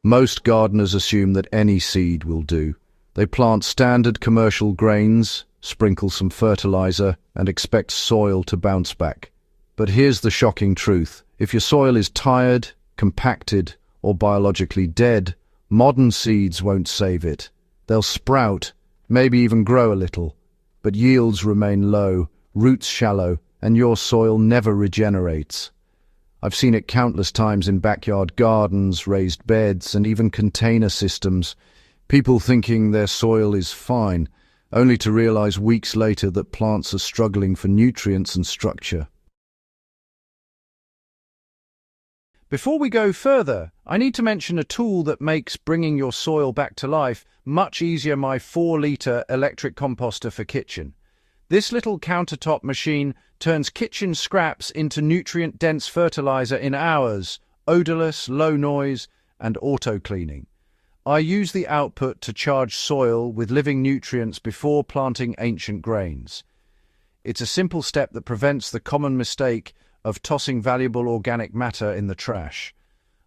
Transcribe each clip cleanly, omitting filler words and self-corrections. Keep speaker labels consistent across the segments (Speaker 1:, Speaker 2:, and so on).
Speaker 1: Most gardeners assume that any seed will do. They plant standard commercial grains, sprinkle some fertilizer, and expect soil to bounce back. But here's the shocking truth. If your soil is tired, compacted, or biologically dead, modern seeds won't save it. They'll sprout, maybe even grow a little, but yields remain low, roots shallow, and your soil never regenerates. I've seen it countless times in backyard gardens, raised beds, and even container systems. People thinking their soil is fine, only to realize weeks later that plants are struggling for nutrients and structure.
Speaker 2: Before we go further, I need to mention a tool that makes bringing your soil back to life much easier: my 4-litre electric composter for kitchen. This little countertop machine turns kitchen scraps into nutrient-dense fertilizer in hours, odorless, low noise, and auto-cleaning. I use the output to charge soil with living nutrients before planting ancient grains. It's a simple step that prevents the common mistake of tossing valuable organic matter in the trash.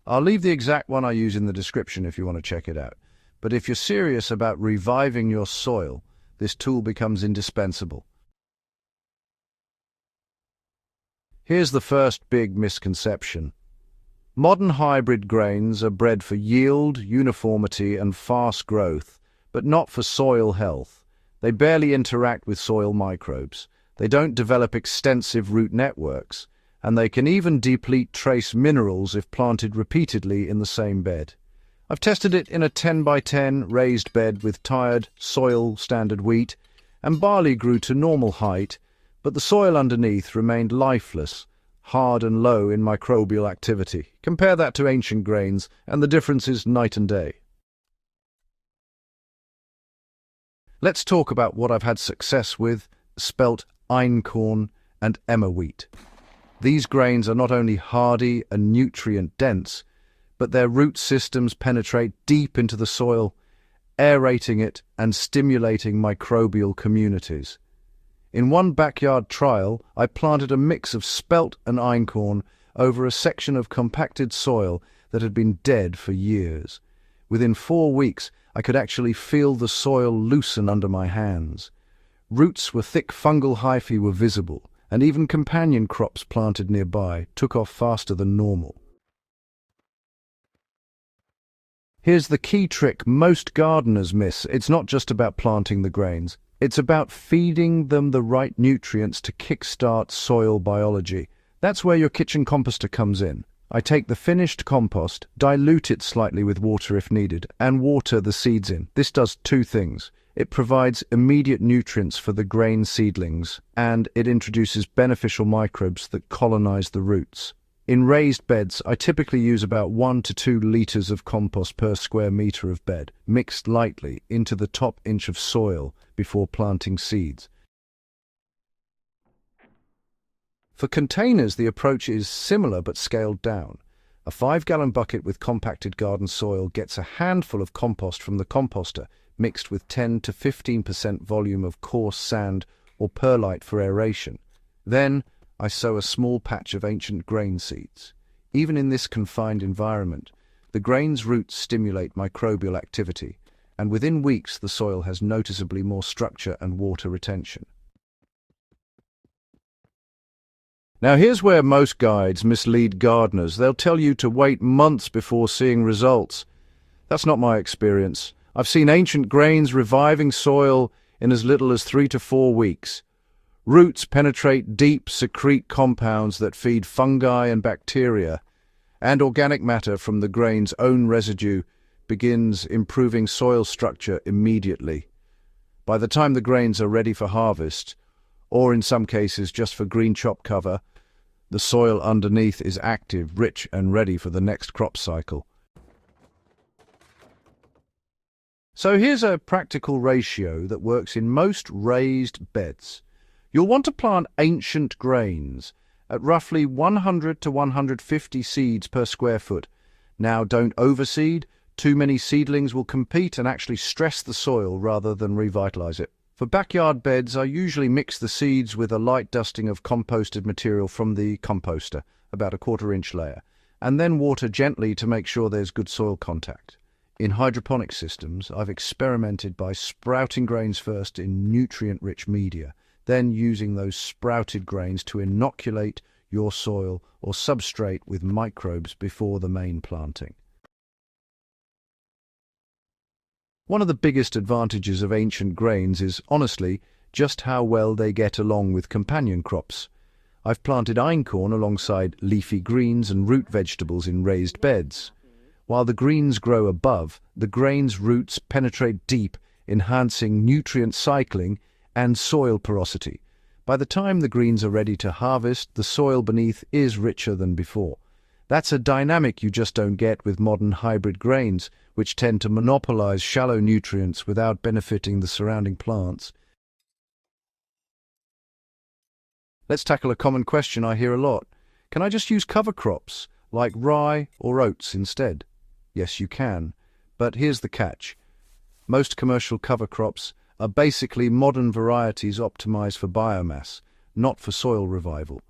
Speaker 2: I'll leave the exact one I use in the description if you want to check it out. But if you're serious about reviving your soil, this tool becomes indispensable. Here's the first big misconception. Modern hybrid grains are bred for yield, uniformity, and fast growth, but not for soil health. They barely interact with soil microbes. They don't develop extensive root networks, and they can even deplete trace minerals if planted repeatedly in the same bed. I've tested it in a 10 by 10 raised bed with tired soil standard wheat, and barley grew to normal height, but the soil underneath remained lifeless, hard and low in microbial activity. Compare that to ancient grains, and the difference is night and day. Let's talk about what I've had success with: spelt, einkorn, and emmer wheat. These grains are not only hardy and nutrient-dense, but their root systems penetrate deep into the soil, aerating it and stimulating microbial communities. In one backyard trial, I planted a mix of spelt and einkorn over a section of compacted soil that had been dead for years. Within 4 weeks, I could actually feel the soil loosen under my hands. Roots with thick fungal hyphae were visible, and even companion crops planted nearby took off faster than normal. Here's the key trick most gardeners miss. It's not just about planting the grains. It's about feeding them the right nutrients to kickstart soil biology. That's where your kitchen composter comes in. I take the finished compost, dilute it slightly with water if needed, and water the seeds in. This does 2 things. It provides immediate nutrients for the grain seedlings, and it introduces beneficial microbes that colonize the roots. In raised beds, I typically use about 1 to 2 liters of compost per square meter of bed, mixed lightly into the top inch of soil before planting seeds. For containers, the approach is similar but scaled down. A 5-gallon bucket with compacted garden soil gets a handful of compost from the composter, mixed with 10 to 15% volume of coarse sand or perlite for aeration. Then, I sow a small patch of ancient grain seeds. Even in this confined environment, the grain's roots stimulate microbial activity, and within weeks the soil has noticeably more structure and water retention. Now here's where most guides mislead gardeners. They'll tell you to wait months before seeing results. That's not my experience. I've seen ancient grains reviving soil in as little as 3 to 4 weeks. Roots penetrate deep, secrete compounds that feed fungi and bacteria, and organic matter from the grain's own residue begins improving soil structure immediately. By the time the grains are ready for harvest, or in some cases just for green chop cover, the soil underneath is active, rich, and ready for the next crop cycle. So here's a practical ratio that works in most raised beds. You'll want to plant ancient grains at roughly 100 to 150 seeds per square foot. Now, don't overseed. Too many seedlings will compete and actually stress the soil rather than revitalize it. For backyard beds, I usually mix the seeds with a light dusting of composted material from the composter, about a 1/4 inch layer, and then water gently to make sure there's good soil contact. In hydroponic systems, I've experimented by sprouting grains first in nutrient-rich media, then using those sprouted grains to inoculate your soil or substrate with microbes before the main planting. One of the biggest advantages of ancient grains is, honestly, just how well they get along with companion crops. I've planted einkorn alongside leafy greens and root vegetables in raised beds. While the greens grow above, the grains' roots penetrate deep, enhancing nutrient cycling and soil porosity. By the time the greens are ready to harvest, the soil beneath is richer than before. That's a dynamic you just don't get with modern hybrid grains, which tend to monopolize shallow nutrients without benefiting the surrounding plants. Let's tackle a common question I hear a lot. Can I just use cover crops, like rye or oats instead? Yes, you can. But here's the catch. Most commercial cover crops are basically modern varieties optimized for biomass, not for soil revival.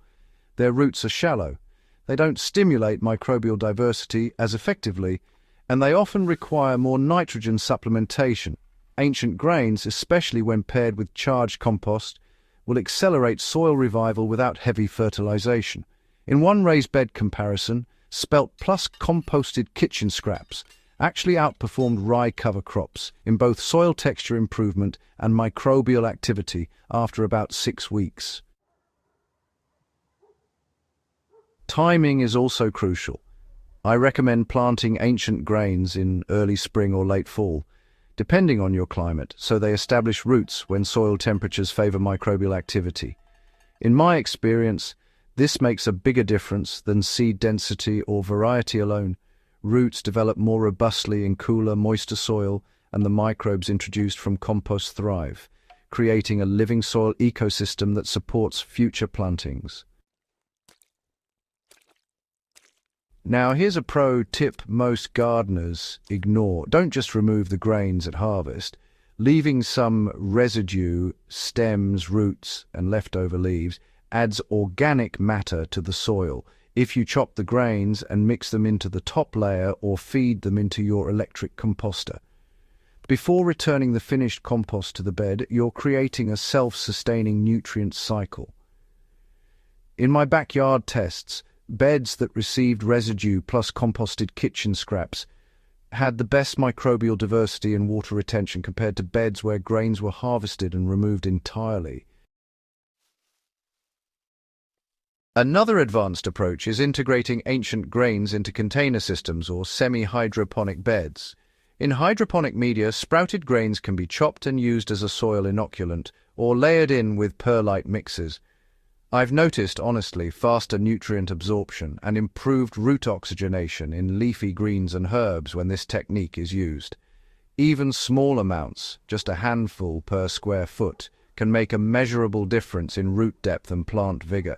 Speaker 2: Their roots are shallow. They don't stimulate microbial diversity as effectively, and they often require more nitrogen supplementation. Ancient grains, especially when paired with charged compost, will accelerate soil revival without heavy fertilization. In one raised bed comparison, spelt plus composted kitchen scraps actually outperformed rye cover crops in both soil texture improvement and microbial activity after about 6 weeks. Timing is also crucial. I recommend planting ancient grains in early spring or late fall, depending on your climate, so they establish roots when soil temperatures favor microbial activity. In my experience, this makes a bigger difference than seed density or variety alone. Roots develop more robustly in cooler, moister soil, and the microbes introduced from compost thrive, creating a living soil ecosystem that supports future plantings. Now, here's a pro tip most gardeners ignore. Don't just remove the grains at harvest. Leaving some residue, stems, roots, and leftover leaves adds organic matter to the soil. If you chop the grains and mix them into the top layer or feed them into your electric composter. Before returning the finished compost to the bed, you're creating a self-sustaining nutrient cycle. In my backyard tests, beds that received residue plus composted kitchen scraps had the best microbial diversity and water retention compared to beds where grains were harvested and removed entirely. Another advanced approach is integrating ancient grains into container systems or semi-hydroponic beds. In hydroponic media, sprouted grains can be chopped and used as a soil inoculant or layered in with perlite mixes. I've noticed, honestly, faster nutrient absorption and improved root oxygenation in leafy greens and herbs when this technique is used. Even small amounts, just a handful per square foot, can make a measurable difference in root depth and plant vigor.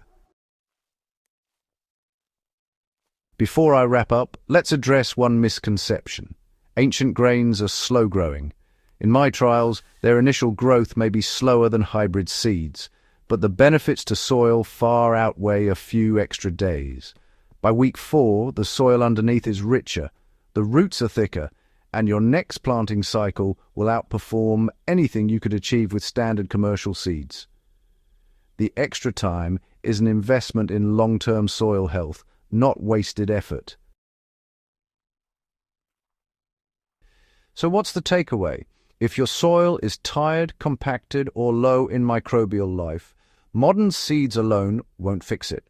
Speaker 2: Before I wrap up, let's address one misconception. Ancient grains are slow-growing. In my trials, their initial growth may be slower than hybrid seeds, but the benefits to soil far outweigh a few extra days. By week 4, the soil underneath is richer, the roots are thicker, and your next planting cycle will outperform anything you could achieve with standard commercial seeds. The extra time is an investment in long-term soil health, not wasted effort. So what's the takeaway? If your soil is tired, compacted, or low in microbial life, modern seeds alone won't fix it.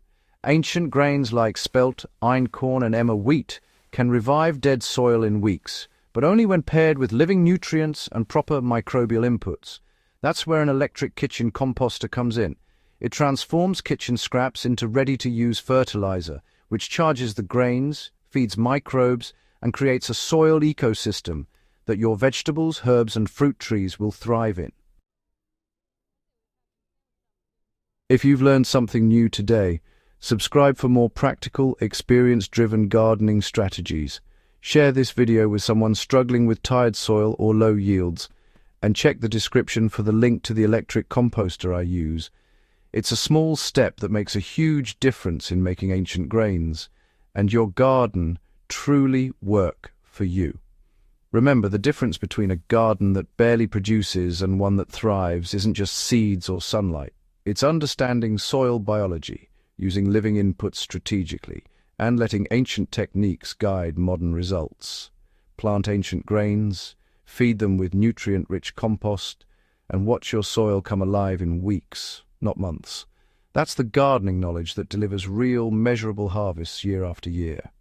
Speaker 2: Ancient grains like spelt, einkorn, and emmer wheat can revive dead soil in weeks, but only when paired with living nutrients and proper microbial inputs. That's where an electric kitchen composter comes in. It transforms kitchen scraps into ready-to-use fertilizer, which charges the grains, feeds microbes, and creates a soil ecosystem that your vegetables, herbs, and fruit trees will thrive in. If you've learned something new today, subscribe for more practical, experience-driven gardening strategies. Share this video with someone struggling with tired soil or low yields, and check the description for the link to the electric composter I use. It's a small step that makes a huge difference in making ancient grains and your garden truly work for you. Remember, the difference between a garden that barely produces and one that thrives isn't just seeds or sunlight. It's understanding soil biology, using living inputs strategically, and letting ancient techniques guide modern results. Plant ancient grains, feed them with nutrient-rich compost, and watch your soil come alive in weeks, not months. That's the gardening knowledge that delivers real, measurable harvests year after year.